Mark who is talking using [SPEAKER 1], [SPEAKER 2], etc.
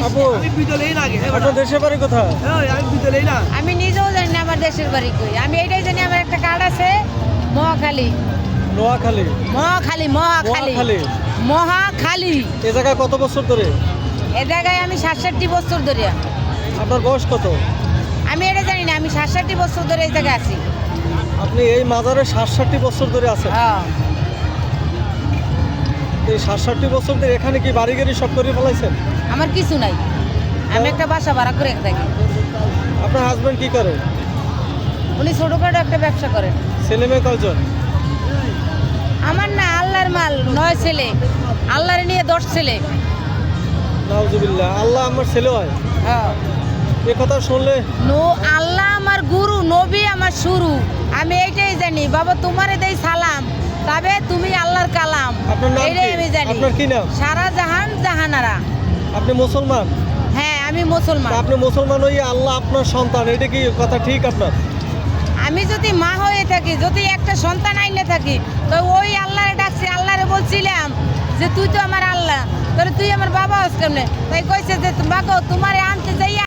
[SPEAKER 1] আপু আপনার দেশের বাড়ি কোথায়?
[SPEAKER 2] আমি নিজেও জানি না আমার দেশের বাড়ি কই। আমি এইটাই জানি আমার একটা কার্ড আছে মহাখালী।
[SPEAKER 1] নোয়াখালী।
[SPEAKER 2] মহাখালী মহাখালী
[SPEAKER 1] নোয়াখালী।
[SPEAKER 2] মহাখালী।
[SPEAKER 1] এ জায়গায় কত বছর ধরে?
[SPEAKER 2] এ জায়গায় আমি 67 বছর ধরে।
[SPEAKER 1] আপনার বয়স কত?
[SPEAKER 2] আমি এটা জানি না, আমি 67 বছর ধরে এই জায়গায় আছি।
[SPEAKER 1] আপনি এই মাজারে 67 বছর ধরে আছেন?
[SPEAKER 2] হ্যাঁ।
[SPEAKER 1] এই 67 বছর ধরে এখানে কি বাড়ি গাড়ি সব করে ফেলাইছেন?
[SPEAKER 2] আমার কিছু নাই, আমি একটা বাসা ভাড়া করে থাকি।
[SPEAKER 1] আপনার হাজবেন্ড কি করে?
[SPEAKER 2] উনি ছোটখাটো একটা ব্যবসা করেন।
[SPEAKER 1] ছেলে মেয়ে কয়জন?
[SPEAKER 2] আমার না, আল্লাহর মাল 9 ছেলে, আল্লাহর নিয়ে 10 ছেলে।
[SPEAKER 1] নাউজুবিল্লাহ। আল্লাহ আমার ছেলে হয়?
[SPEAKER 2] হ্যাঁ।
[SPEAKER 1] এ কথা শুনলে
[SPEAKER 2] আল্লাহ আমার গুরু, নবী আমার শুরু। আমি এইটাই জানি। বাবা তোমারে দেই সালাম, তবে তুমি আল্লাহর কালাম।
[SPEAKER 1] আপনার নাম
[SPEAKER 2] এইটাই
[SPEAKER 1] কি?
[SPEAKER 2] আমি জানি।
[SPEAKER 1] আপনার কি নাম?
[SPEAKER 2] সারা জাহান জাহানারা।
[SPEAKER 1] আপনি মুসলমান?
[SPEAKER 2] হ্যাঁ, আমি মুসলমান।
[SPEAKER 1] তা আপনি মুসলমান হয়ে আল্লাহ আপনার সন্তান, এটা কি কথা ঠিক আপনার?
[SPEAKER 2] আমি যদি মা হয়ে থাকি, যদি একটা সন্তান আইনে থাকি, তো ওই আল্লাহরে ডাকছি, আল্লাহরে বলছিলাম যে তুই তো আমার আল্লাহ, তাহলে তুই আমার বাবা হস কেমনে? তাই কইছে যে বাবা তোমারে আনতে যাইয়া